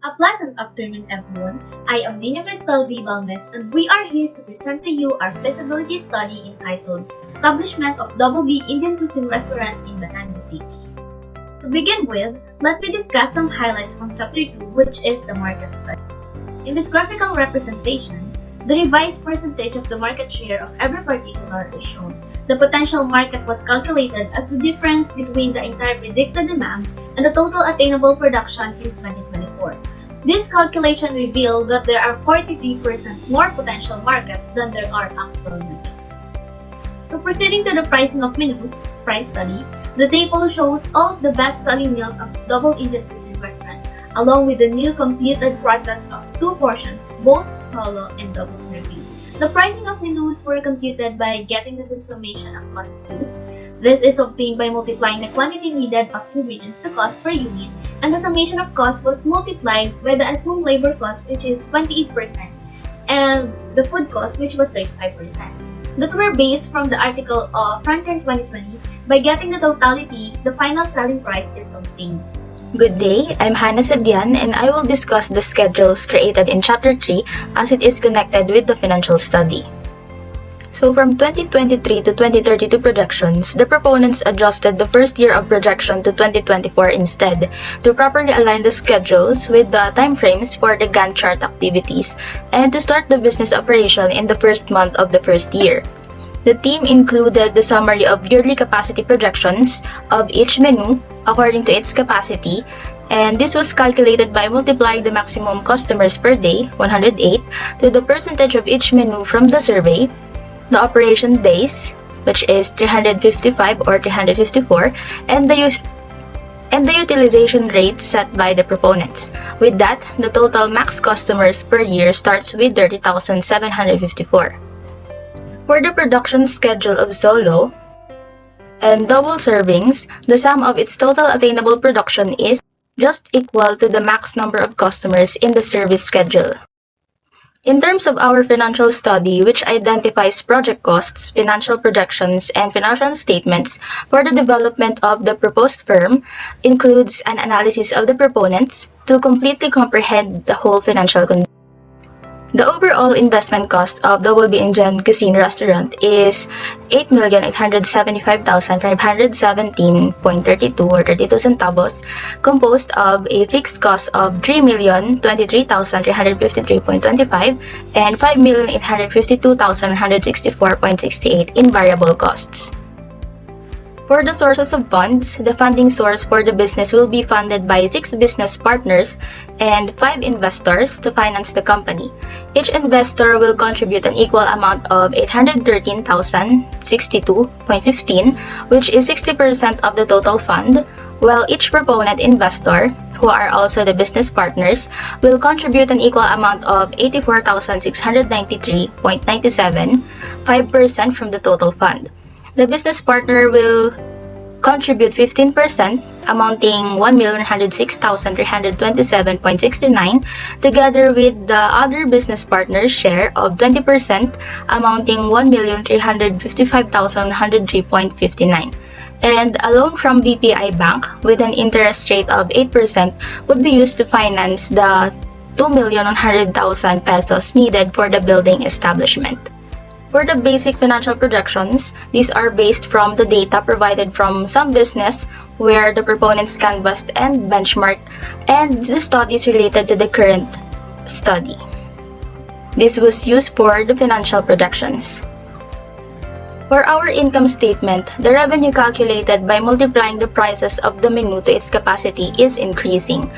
A pleasant afternoon, everyone. I am Nina Cristal DoubleB, and we are here to present to you our feasibility study entitled Establishment of DoubleB Indian Cuisine Restaurant in Batangas City. To begin with, let me discuss some highlights from Chapter 2, which is the market study. In this graphical representation, the revised percentage of the market share of every particular is shown. The potential market was calculated as the difference between the entire predicted demand and the total attainable production in 2024. This calculation revealed that there are 43% more potential markets than there are actual markets. So proceeding to the pricing of menus, price study, the table shows all of the best-selling meals of Double Indian Cuisine restaurant, along with the new computed process of 2 portions, both solo and double serving. The pricing of menus were computed by getting the summation of cost used. This is obtained by multiplying the quantity needed of ingredients to cost per unit, and the summation of cost was multiplied by the assumed labor cost, which is 28%, and the food cost, which was 35%. That were based from the article of Frontend 2020. By getting the totality, the final selling price is obtained. Good day, I'm Hannah Sadian and I will discuss the schedules created in Chapter 3 as it is connected with the financial study. So from 2023 to 2032 projections, the proponents adjusted the first year of projection to 2024 instead to properly align the schedules with the timeframes for the Gantt chart activities and to start the business operation in the first month of the first year. The team included the summary of yearly capacity projections of each menu according to its capacity, and this was calculated by multiplying the maximum customers per day, 108, to the percentage of each menu from the survey, the operation days, which is 355 or 354, and the utilization rate set by the proponents. With that, the total max customers per year starts with 30,754. For the production schedule of solo and double servings, the sum of its total attainable production is just equal to the max number of customers in the service schedule. In terms of our financial study, which identifies project costs, financial projections, and financial statements for the development of the proposed firm, includes an analysis of the proponents to completely comprehend the whole financial condition. The overall investment cost of DoubleB Indian Cuisine Restaurant is 8,875,517.32 or 32 centavos, composed of a fixed cost of 3,023,353.25 and 5,852,164.68 in variable costs. For the sources of funds, the funding source for the business will be funded by 6 business partners and 5 investors to finance the company. Each investor will contribute an equal amount of 813,062.15, which is 60% of the total fund, while each proponent investor, who are also the business partners, will contribute an equal amount of 84,693.97, 5% from the total fund. The business partner will contribute 15%, amounting 1,106,327.69, together with the other business partner's share of 20%, amounting 1,355,103.59. And a loan from BPI Bank with an interest rate of 8% would be used to finance the 2,100,000 pesos needed for the building establishment. For the basic financial projections, these are based from the data provided from some business where the proponents canvassed and benchmarked, and the studies related to the current study. This was used for the financial projections. For our income statement, the revenue calculated by multiplying the prices of the menu to its capacity is increasing.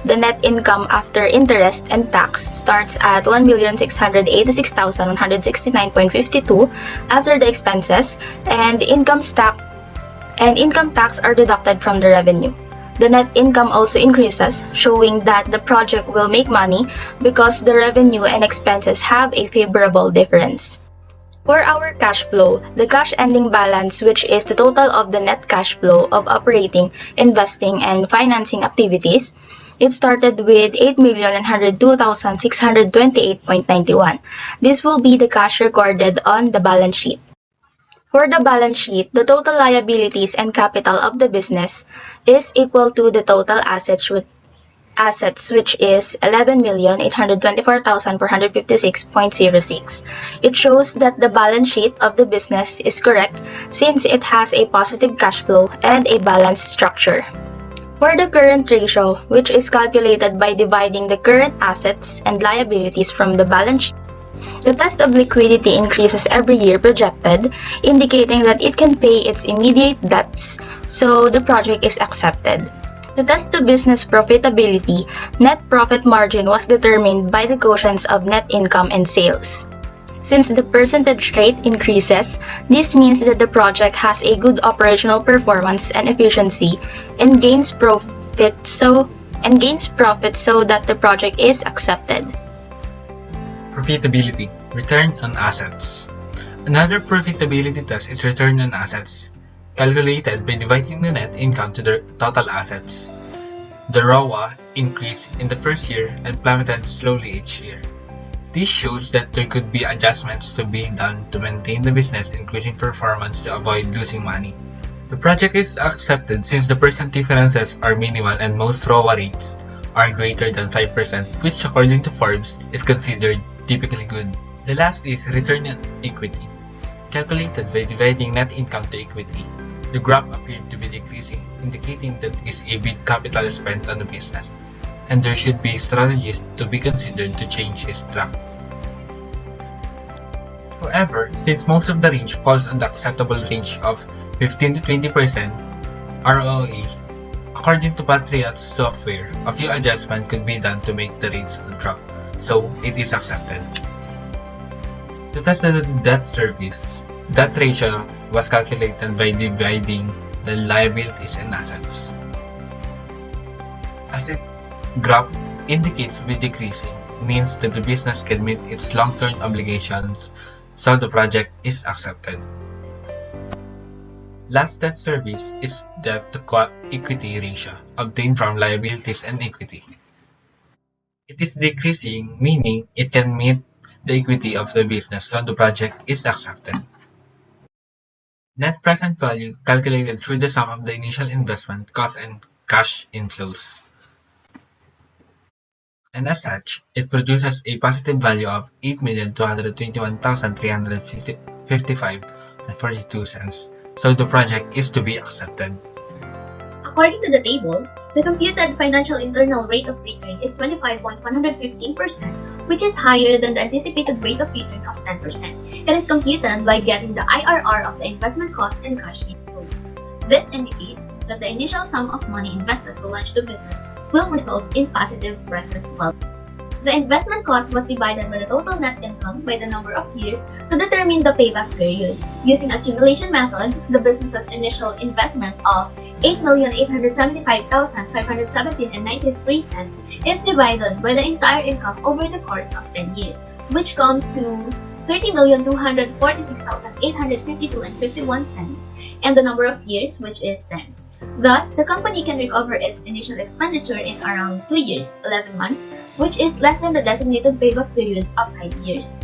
The net income after interest and tax starts at 1,686,169.52 after the expenses, and income tax are deducted from the revenue. The net income also increases, showing that the project will make money because the revenue and expenses have a favorable difference. For our cash flow, the cash ending balance, which is the total of the net cash flow of operating, investing, and financing activities, it started with 8,102,628.91. This will be the cash recorded on the balance sheet. For the balance sheet, the total liabilities and capital of the business is equal to the total assets assets, which is 11,824,456.06. It shows that the balance sheet of the business is correct since it has a positive cash flow and a balanced structure. For the current ratio, which is calculated by dividing the current assets and liabilities from the balance sheet, the test of liquidity increases every year projected, indicating that it can pay its immediate debts, so the project is accepted. The test of business profitability, net profit margin was determined by the quotients of net income and sales. Since the percentage rate increases, this means that the project has a good operational performance and efficiency and gains profit so that the project is accepted. Profitability, return on assets. Another profitability test is return on assets, calculated by dividing the net income to the total assets. The ROA increased in the first year and plummeted slowly each year. This shows that there could be adjustments to be done to maintain the business increasing performance to avoid losing money. The project is accepted since the percent differences are minimal and most ROA rates are greater than 5%, which according to Forbes is considered typically good. The last is return on equity, calculated by dividing net income to equity. The graph appeared to be decreasing, indicating that is a big capital spent on the business, and there should be strategies to be considered to change this track. However, since most of the range falls on the acceptable range of 15 to 20% ROE, according to Patriot's software, a few adjustments could be done to make the rates drop, so it is accepted. To test the debt service, that ratio was calculated by dividing the liabilities and assets. As the graph indicates with decreasing, means that the business can meet its long-term obligations, so the project is accepted. Last debt service is debt to equity ratio obtained from liabilities and equity. It is decreasing, meaning it can meet the equity of the business so the project is accepted. Net present value calculated through the sum of the initial investment, cost, and cash inflows. And as such, it produces a positive value of 8,221,355.42, so the project is to be accepted. According to the table, the computed financial internal rate of return is 25.115%, which is higher than the anticipated rate of return of 10%. It is computed by getting the IRR of the investment cost and cash inflows. This indicates that the initial sum of money invested to launch the business will result in positive present value. The investment cost was divided by the total net income by the number of years to determine the payback period. Using accumulation method, the business's initial investment of 8,875,517.93 is divided by the entire income over the course of 10 years, which comes to 30,246,852.51, and the number of years, which is 10. Thus, the company can recover its initial expenditure in around 2 years, 11 months, which is less than the designated payback period of 5 years.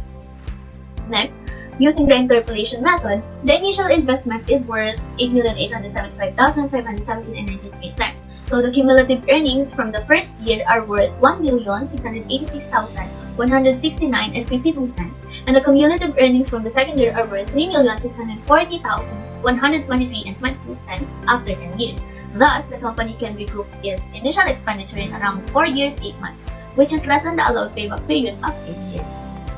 Next, using the interpolation method, the initial investment is worth 8,875,517.93. So the cumulative earnings from the first year are worth 1,686,169.52, and the cumulative earnings from the second year are worth 3,640,123.22 after 10 years. Thus, the company can recoup its initial expenditure in around 4 years, 8 months, which is less than the allowed payback period of 10 years.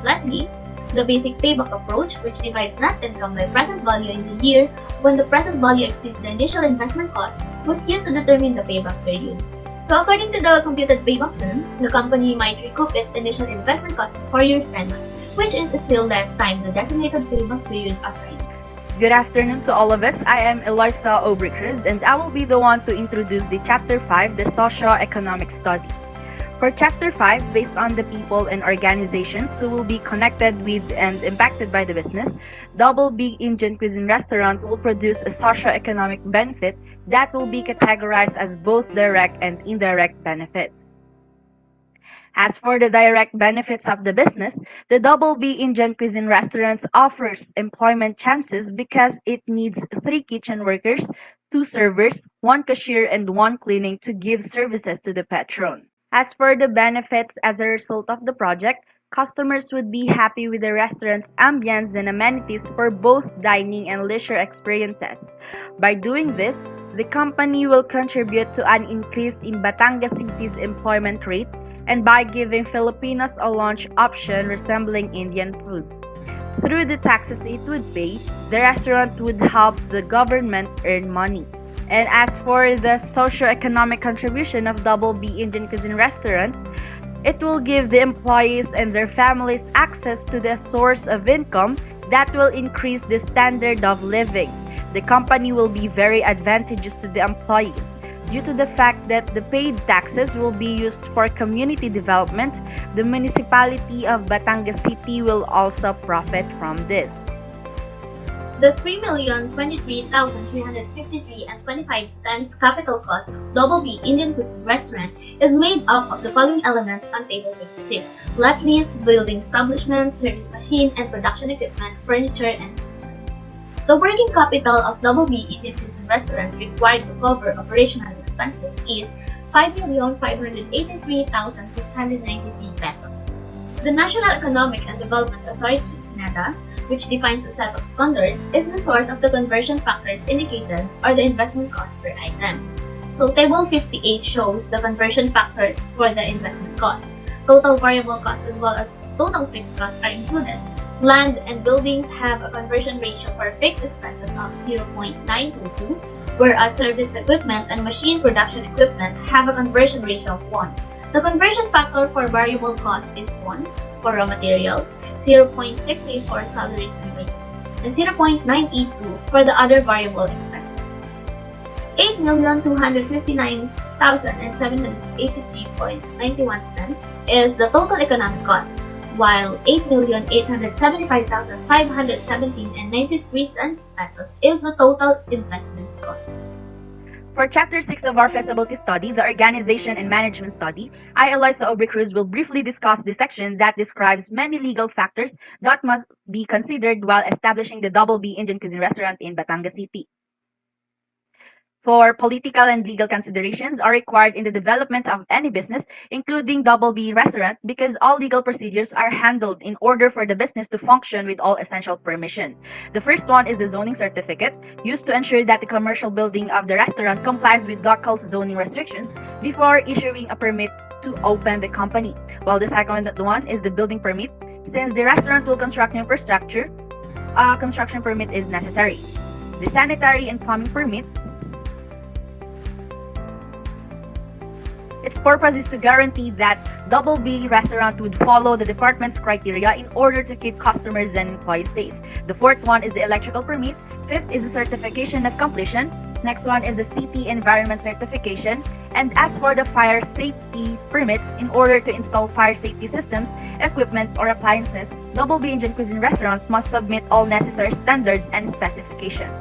Lastly, the basic payback approach, which divides net income by present value in the year when the present value exceeds the initial investment cost, was used to determine the payback period. So according to the computed payback term, the company might recoup its initial investment cost in 4 years, 10 months, which is still less time the designated payback period of 5 years. Good afternoon to all of us. I am Eloisa Obricruz, and I will be the one to introduce the Chapter 5, the Socio-Economic Study. For Chapter 5, based on the people and organizations who will be connected with and impacted by the business, DoubleB Indian Cuisine Restaurant will produce a socio-economic benefit that will be categorized as both direct and indirect benefits. As for the direct benefits of the business, the DoubleB Indian Cuisine Restaurants offers employment chances because it needs 3 kitchen workers, 2 servers, 1 cashier, and 1 cleaning to give services to the patron. As for the benefits as a result of the project, customers would be happy with the restaurant's ambience and amenities for both dining and leisure experiences. By doing this, the company will contribute to an increase in Batangas City's employment rate and by giving Filipinos a lunch option resembling Indian food. Through the taxes it would pay, the restaurant would help the government earn money. And as for the socio-economic contribution of DoubleB Indian Cuisine Restaurant, it will give the employees and their families access to the source of income that will increase the standard of living. The company will be very advantageous to the employees. Due to the fact that the paid taxes will be used for community development, the municipality of Batangas City will also profit from this. The 3,023,353 and 25 cents capital cost of DoubleB Indian Cuisine Restaurant is made up of the following elements on Table 56: lot lease, building establishment, service machine, and production equipment, furniture, and maintenance. The working capital of DoubleB Indian Cuisine Restaurant required to cover operational expenses is 5,583,693 pesos. The National Economic and Development Authority, NEDA, which defines a set of standards, is the source of the conversion factors indicated or the investment cost per item. So Table 58 shows the conversion factors for the investment cost. Total variable cost as well as total fixed costs are included. Land and buildings have a conversion ratio for fixed expenses of 0.922, whereas service equipment and machine production equipment have a conversion ratio of 1. The conversion factor for variable cost is 1 for raw materials, 0.68 for salaries and wages, and 0.982 for the other variable expenses. 8,259,783.91 cents is the total economic cost, while 8,875,517.93 pesos is the total investment cost. For Chapter 6 of our feasibility study, the Organization and Management Study, I, Eloisa Aubrey-Cruz, will briefly discuss the section that describes many legal factors that must be considered while establishing the DoubleB Indian Cuisine Restaurant in Batangas City. For political and legal considerations are required in the development of any business, including DoubleB Restaurant, because all legal procedures are handled in order for the business to function with all essential permission. The first one is the zoning certificate, used to ensure that the commercial building of the restaurant complies with local zoning restrictions before issuing a permit to open the company. While the second one is the building permit, since the restaurant will construct new infrastructure, a construction permit is necessary. The sanitary and plumbing permit, its purpose is to guarantee that DoubleB Restaurant would follow the department's criteria in order to keep customers and employees safe. The fourth one is the electrical permit. Fifth is the certification of completion. Next one is the city environment certification. And as for the fire safety permits, in order to install fire safety systems, equipment, or appliances, DoubleB Indian Cuisine Restaurant must submit all necessary standards and specifications.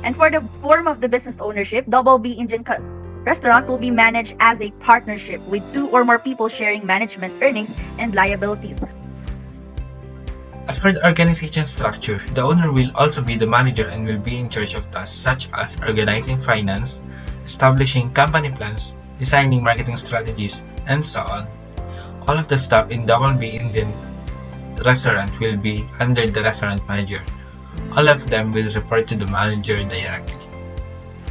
And for the form of the business ownership, DoubleB Indian Restaurant will be managed as a partnership with 2 or more people sharing management earnings and liabilities. As for the organization structure, the owner will also be the manager and will be in charge of tasks such as organizing finance, establishing company plans, designing marketing strategies, and so on. All of the staff in DoubleB Indian Restaurant will be under the restaurant manager. All of them will report to the manager directly.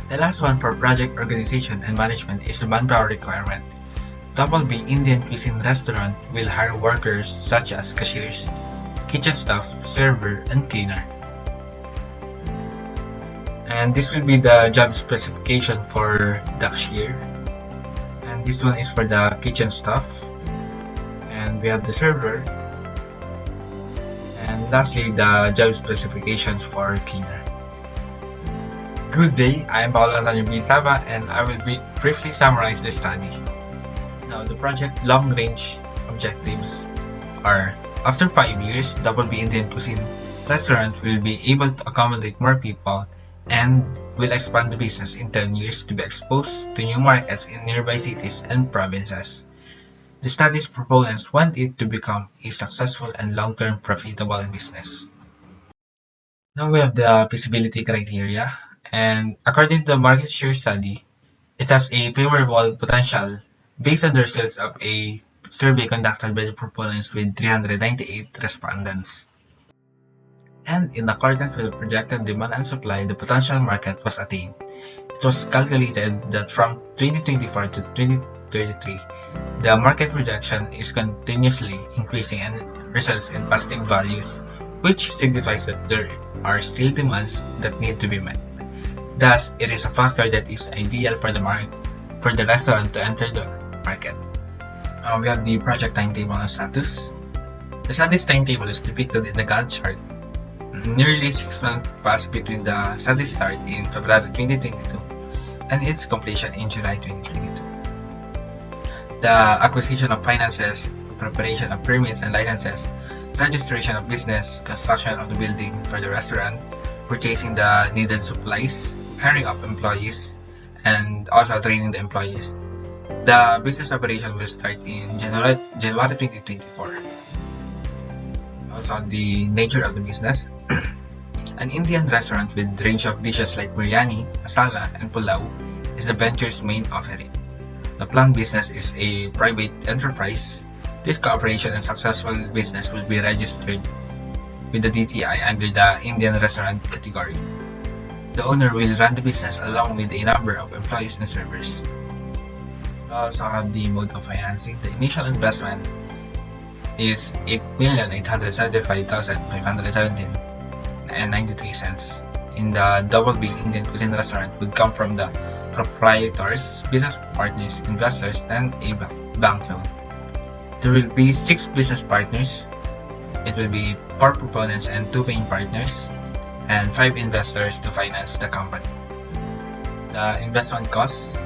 The last one for project organization and management is the manpower requirement. DoubleB Indian Cuisine Restaurant will hire workers such as cashiers, kitchen staff, server, and cleaner. And this will be the job specification for the cashier. And this one is for the kitchen staff. And we have the server. And lastly, the job specifications for cleaner. Good day, I am Paolo Antonio Bisaba and I will briefly summarize the study. Now, the project long-range objectives are: after 5 years, DoubleB Indian Cuisine Restaurant will be able to accommodate more people and will expand the business in 10 years to be exposed to new markets in nearby cities and provinces. The study's proponents want it to become a successful and long-term profitable business. Now we have the feasibility criteria. And according to the market share study, It has a favorable potential based on the results of a survey conducted by the proponents with 398 respondents. And in accordance with the projected demand and supply, the potential market was attained. It was calculated that from 2024 to 2033, the market projection is continuously increasing and results in positive values, which signifies that there are still demands that need to be met. Thus, it is a factor that is ideal for the restaurant to enter the market. We have the project timetable and status. The status timetable is depicted in the Gantt chart. Nearly 6 months passed between the study start in February 2022 and its completion in July 2022. The acquisition of finances, preparation of permits and licenses, registration of business, construction of the building for the restaurant, purchasing the needed supplies, hiring of employees, and also training the employees. The business operation will start in January 2024. Also, the nature of the business. An Indian restaurant with range of dishes like biryani, masala, and pulao is the venture's main offering. The planned business is a private enterprise. This cooperation and successful business will be registered with the DTI under the Indian restaurant category. The owner will run the business along with a number of employees and servers. We also have the mode of financing. The initial investment is 8,875,517.93 in the DoubleB Indian Cuisine restaurant would come from the proprietors, business partners, investors, and a bank loan. There will be 6 business partners. It will be 4 proponents and 2 paying partners, and 5 investors to finance the company. The investment cost,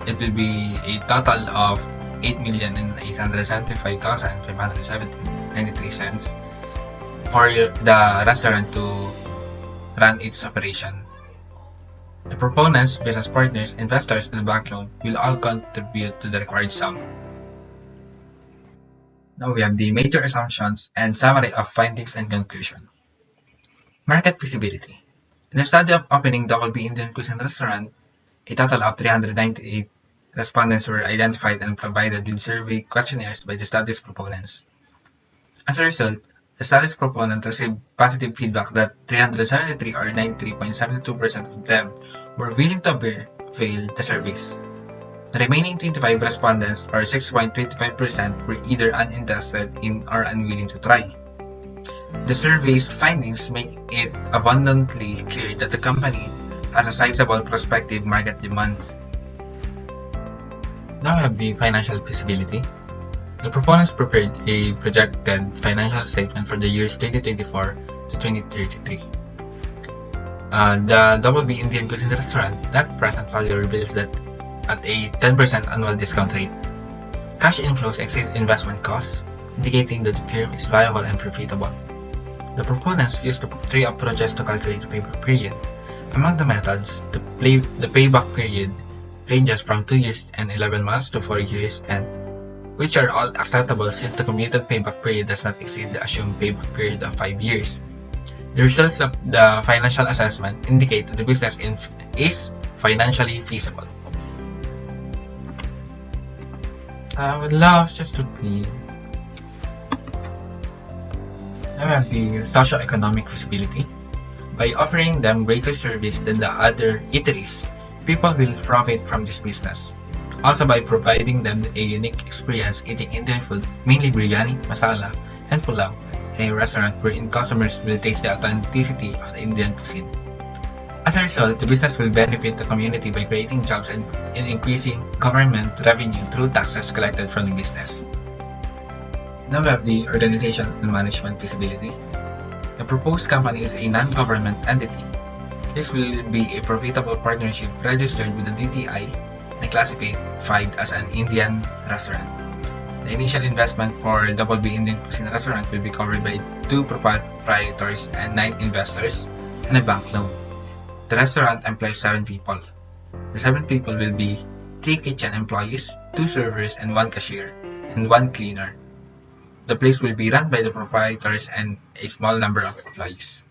it will be a total of 8,875,517.93 for the restaurant to run its operation. The proponents, business partners, investors, and the bank loan will all contribute to the required sum. Now we have the major assumptions and summary of findings and conclusion. Market feasibility. In the study of opening DoubleB Indian Cuisine restaurant, a total of 398 respondents were identified and provided with survey questionnaires by the study's proponents. As a result, the study's proponents received positive feedback that 373 or 93.72% of them were willing to avail the service. The remaining 25 respondents, or 6.25%, were either uninterested in or unwilling to try. The survey's findings make it abundantly clear that the company has a sizable prospective market demand. Now we have the financial feasibility. The proponents prepared a projected financial statement for the years 2024 to 2033. The DoubleB Indian Cuisine restaurant net present value reveals that at a 10% annual discount rate, cash inflows exceed investment costs, indicating that the firm is viable and profitable. The proponents used the 3 approaches to calculate the payback period. Among the methods, the payback period ranges from 2 years and 11 months to 4 years, and which are all acceptable since the computed payback period does not exceed the assumed payback period of 5 years. The results of the financial assessment indicate that the business is financially feasible. I would love just to be. Now we have the socio-economic feasibility. By offering them greater service than the other eateries, people will profit from this business. Also by providing them a unique experience eating Indian food, mainly biryani, masala, and pulao, in a restaurant wherein customers will taste the authenticity of the Indian cuisine. As a result, the business will benefit the community by creating jobs and increasing government revenue through taxes collected from the business. Now we have the organization and management feasibility. The proposed company is a non-government entity. This will be a profitable partnership registered with the DTI and classified as an Indian restaurant. The initial investment for DoubleB Indian Cuisine restaurant will be covered by 2 proprietors and 9 investors and a bank loan. The restaurant employs 7 people. The 7 people will be 3 kitchen employees, 2 servers, and 1 cashier, and 1 cleaner. The place will be run by the proprietors and a small number of employees.